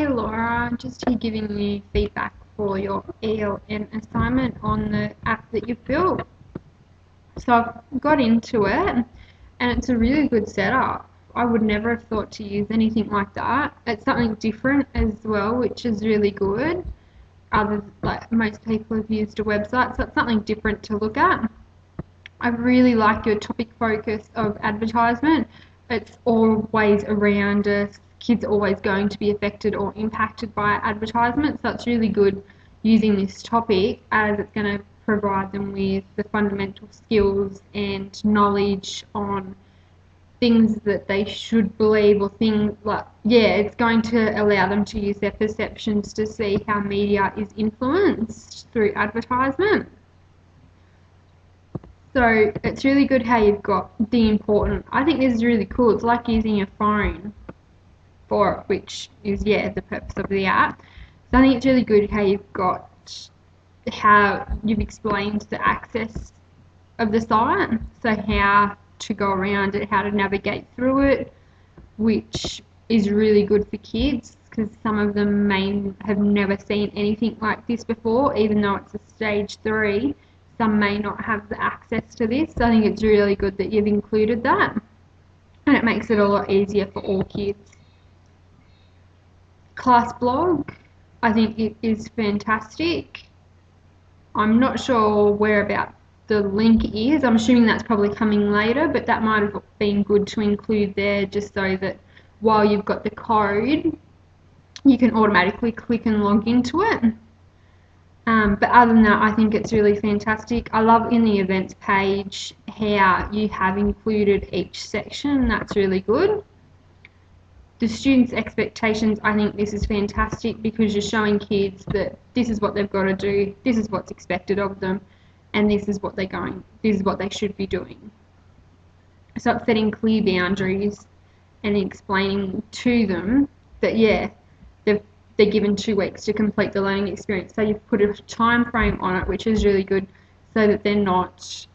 Hey Laura, just here giving you feedback for your ELN assignment on the app that you've built. So I've got into it and it's a really good setup. I would never have thought to use anything like that. It's something different as well, which is really good. Like most people have used a website, so it's something different to look at. I really like your topic focus of advertisement. It's always around us. Kids are always going to be affected or impacted by advertisement, so it's really good using this topic as it's going to provide them with the fundamental skills and knowledge on things that they should believe, or things like, it's going to allow them to use their perceptions to see how media is influenced through advertisement. So it's really good how you've got the important. I think this is really cool. It's like using your phone for it, which is the purpose of the app. So I think it's really good how you've explained the access of the site, so how to go around it, how to navigate through it, which is really good for kids because some of them may have never seen anything like this before, even though it's a stage 3. Some may not have the access to this, so I think it's really good that you've included that, and it makes it a lot easier for all kids. Class blog, I think it is fantastic. I'm not sure whereabout the link is. I'm assuming that's probably coming later, but that might have been good to include there, just so that while you've got the code, you can automatically click and log into it. But other than that, I think it's really fantastic. I love in the events page how you have included each section. That's really good. The students' expectations, I think this is fantastic because you're showing kids that this is what they've got to do, this is what's expected of them, and this is what they should be doing. So it's setting clear boundaries and explaining to them that they're given 2 weeks to complete the learning experience. So you've put a time frame on it, which is really good, so that they're not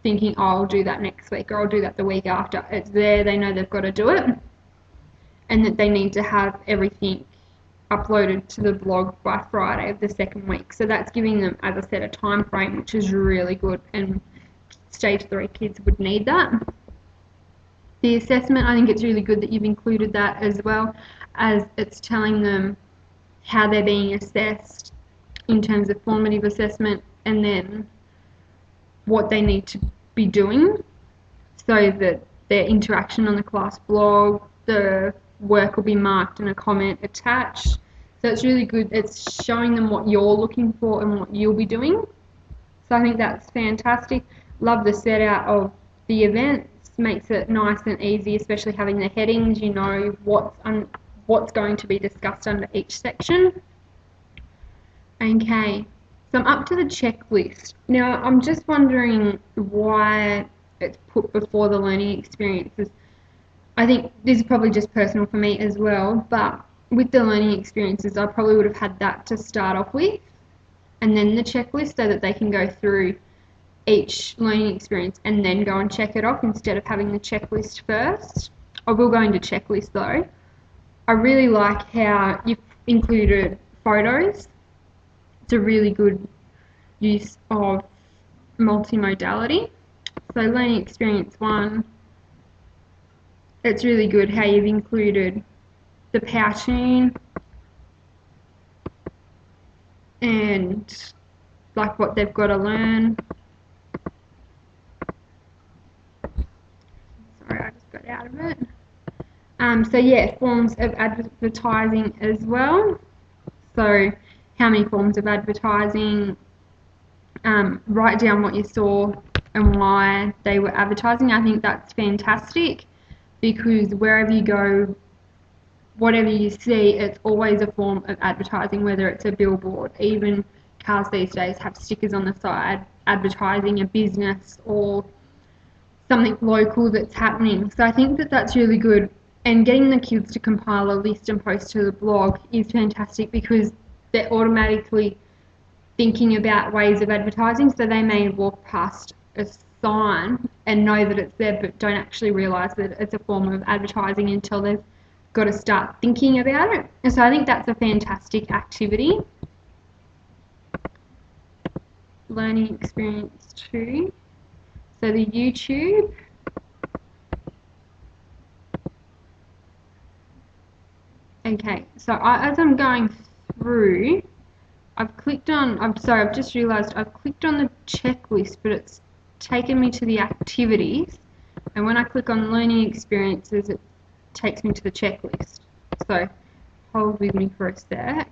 thinking, oh, I'll do that next week or I'll do that the week after. It's there, they know they've got to do it, and that they need to have everything uploaded to the blog by Friday of the 2nd week. So that's giving them, as I said, a time frame, which is really good, and stage 3 kids would need that. The assessment, I think it's really good that you've included that as well, as it's telling them how they're being assessed in terms of formative assessment, and then what they need to be doing so that their interaction on the class blog, the work will be marked and a comment attached. So it's really good. It's showing them what you're looking for and what you'll be doing. So I think that's fantastic. Love the set out of the events. Makes it nice and easy, especially having the headings. You know what's going to be discussed under each section. Okay, so I'm up to the checklist. Now I'm just wondering why it's put before the learning experiences. I think this is probably just personal for me as well, but with the learning experiences I probably would have had that to start off with, and then the checklist, so that they can go through each learning experience and then go and check it off instead of having the checklist first. I will go into checklist though. I really like how you've included photos. It's a really good use of multimodality. So learning experience 1, it's really good how you've included the Powtoon and like what they've got to learn. Sorry, I just got out of it. So forms of advertising as well. So how many forms of advertising, write down what you saw and why they were advertising. I think that's fantastic because wherever you go, whatever you see, it's always a form of advertising, whether it's a billboard. Even cars these days have stickers on the side advertising a business or something local that's happening. So I think that that's really good. And getting the kids to compile a list and post to the blog is fantastic because they're automatically thinking about ways of advertising. So they may walk past a sign and know that it's there but don't actually realise that it's a form of advertising until they've got to start thinking about it. And so I think that's a fantastic activity. Learning experience 2. So the YouTube. Okay, so as I'm going through, I've just realised I've clicked on the checklist, but it's taken me to the activities. And when I click on learning experiences, it takes me to the checklist. So hold with me for a sec.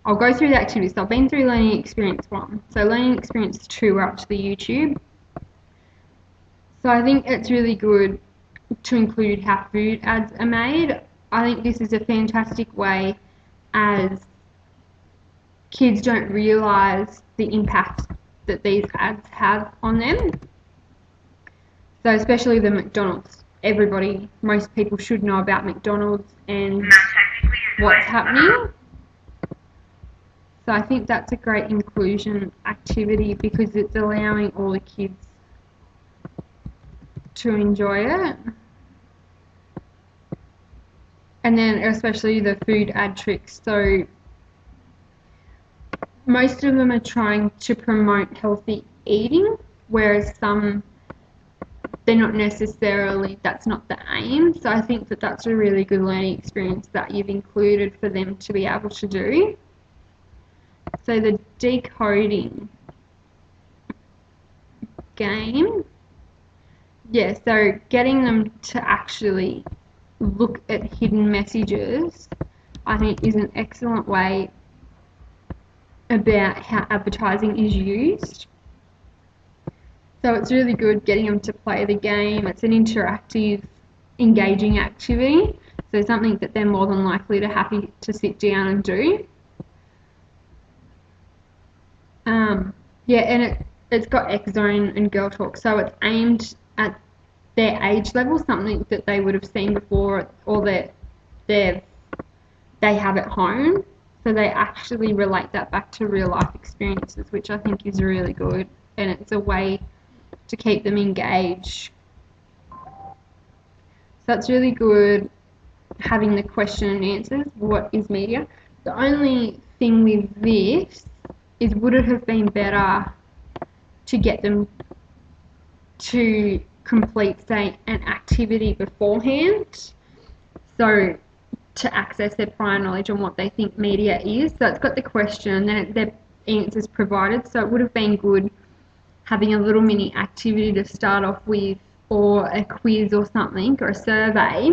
I'll go through the activities. So I've been through learning experience 1. So learning experience 2, we're up to the YouTube. So I think it's really good to include how food ads are made. I think this is a fantastic way, as kids don't realise the impact that these ads have on them. So especially the McDonald's. Most people should know about McDonald's and what's happening. So I think that's a great inclusion activity because it's allowing all the kids to enjoy it. And then especially the food ad tricks. So most of them are trying to promote healthy eating, whereas some, they're not necessarily, that's not the aim. So I think that that's a really good learning experience that you've included for them to be able to do. So the decoding game, yeah, so getting them to actually look at hidden messages, I think, is an excellent way about how advertising is used. So it's really good getting them to play the game. It's an interactive, engaging activity, so something that they're more than likely happy to sit down and do. Yeah, and it's got X Zone and Girl Talk, so it's aimed at their age level, something that they would have seen before or that they have at home. So they actually relate that back to real life experiences, which I think is really good, and it's a way to keep them engaged. So it's really good having the question and answers, what is media? The only thing with this is, would it have been better to get them to complete, say, an activity beforehand, so to access their prior knowledge on what they think media is? So it's got the question and then their answers provided, so it would have been good having a little mini activity to start off with, or a quiz or something, or a survey,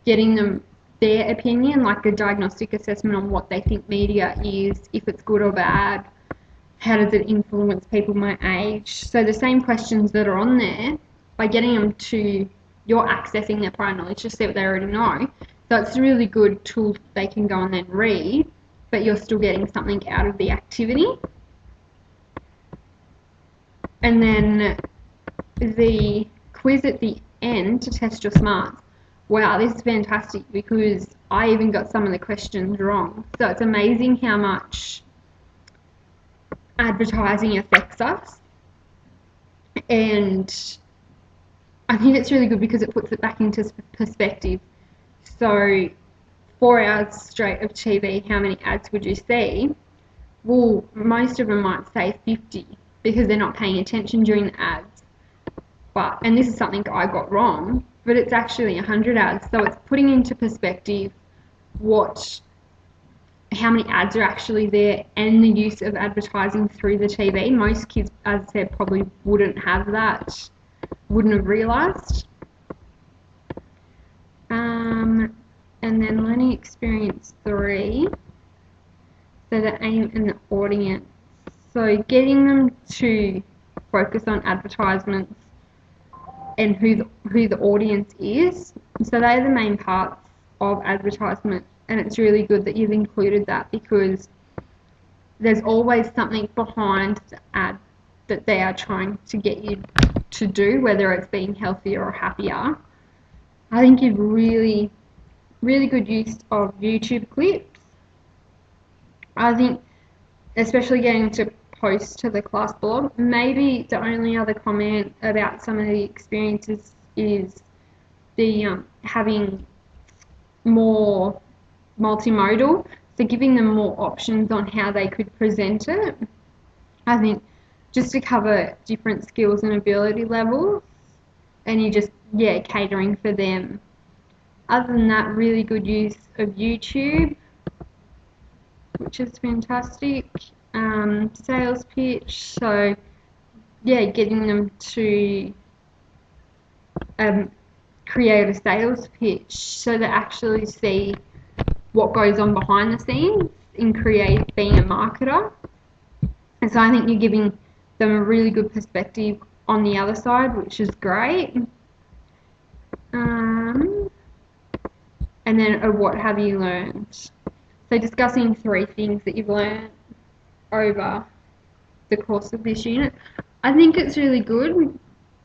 getting them their opinion, like a diagnostic assessment on what they think media is, if it's good or bad, how does it influence people my age. So the same questions that are on there, by getting them to, you're accessing their prior knowledge to see what they already know. So it's a really good tool they can go and then read, but you're still getting something out of the activity. And then the quiz at the end to test your smarts. Wow, this is fantastic because I even got some of the questions wrong. So it's amazing how much advertising affects us. And I think it's really good because it puts it back into perspective. So 4 hours straight of TV, how many ads would you see? Well, most of them might say 50 because they're not paying attention during the ads. And this is something I got wrong, but it's actually 100 ads. So it's putting into perspective how many ads are actually there and the use of advertising through the TV. Most kids, as I said, probably wouldn't have that, wouldn't have realised. And then learning experience 3, so the aim and the audience. So getting them to focus on advertisements and who the audience is. So they're the main parts of advertisement, and it's really good that you've included that because there's always something behind the ad that they are trying to get you to do, whether it's being healthier or happier. I think you've really good use of YouTube clips. I think especially getting to post to the class blog. Maybe the only other comment about some of the experiences is the having more multimodal, so giving them more options on how they could present it. I think just to cover different skills and ability levels, and you just, yeah, catering for them. Other than that, really good use of YouTube, which is fantastic. Sales pitch, so yeah, getting them to create a sales pitch so they actually see what goes on behind the scenes in being a marketer. And so I think you're giving them a really good perspective on the other side, which is great. And then what have you learned? So discussing 3 things that you've learned over the course of this unit. I think it's really good,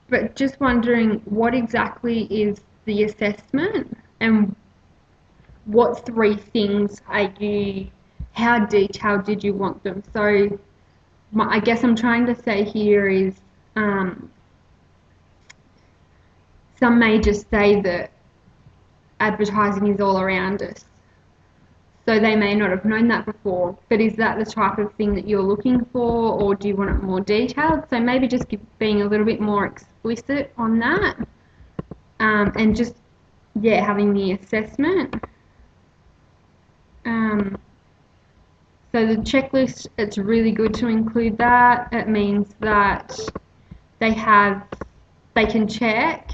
but just wondering what exactly is the assessment and what 3 things how detailed did you want them? So I guess I'm trying to say here is some may just say that advertising is all around us. So they may not have known that before, but is that the type of thing that you're looking for, or do you want it more detailed? So maybe just being a little bit more explicit on that, and just, yeah, having the assessment. So the checklist, it's really good to include that. It means that they can check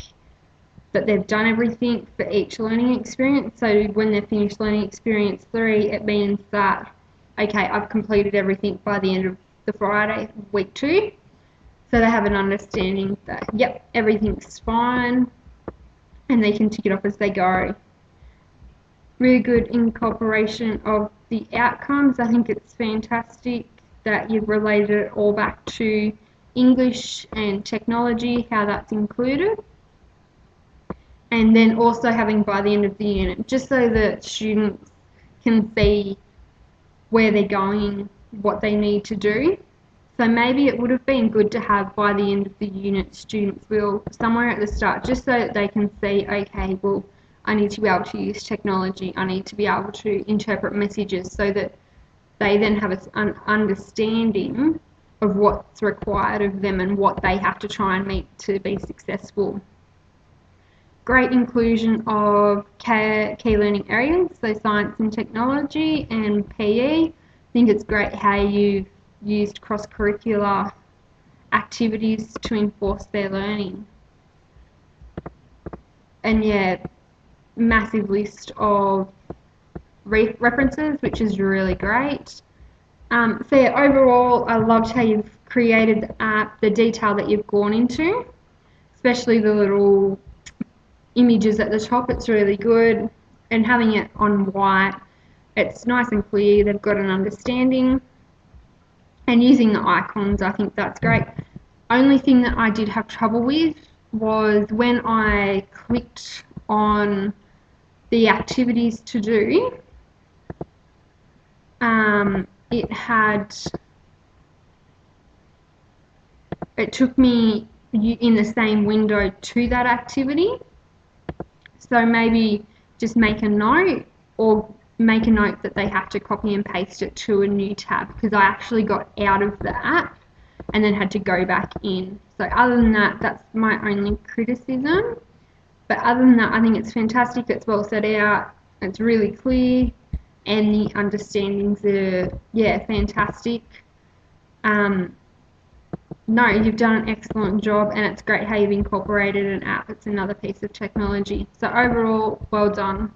that they've done everything for each learning experience. So when they're finished learning experience 3, it means that, okay, I've completed everything by the end of the Friday, week 2. So they have an understanding that, yep, everything's fine, and they can tick it off as they go. Really good incorporation of the outcomes. I think it's fantastic that you've related it all back to English and technology, how that's included. And then also having by the end of the unit, just so that students can see where they're going, what they need to do. So maybe it would have been good to have by the end of the unit, students will, somewhere at the start, just so that they can see, okay, well, I need to be able to use technology, I need to be able to interpret messages, so that they then have an understanding of what's required of them and what they have to try and meet to be successful. Great inclusion of key learning areas, so science and technology and PE. I think it's great how you've used cross-curricular activities to enforce their learning. And yeah, massive list of references, which is really great. So yeah, overall, I loved how you've created the app, the detail that you've gone into, especially the little images at the top. It's really good, and having it on white, it's nice and clear, they've got an understanding, and using the icons, I think that's great. Only thing that I did have trouble with was when I clicked on the activities to do, it took me in the same window to that activity. So maybe just make a note, or make a note that they have to copy and paste it to a new tab, because I actually got out of the app and then had to go back in. So other than that, that's my only criticism. But other than that, I think it's fantastic, it's well set out, it's really clear, and the understandings are, yeah, fantastic. No, you've done an excellent job, and it's great how you've incorporated an app. It's another piece of technology. So overall, well done.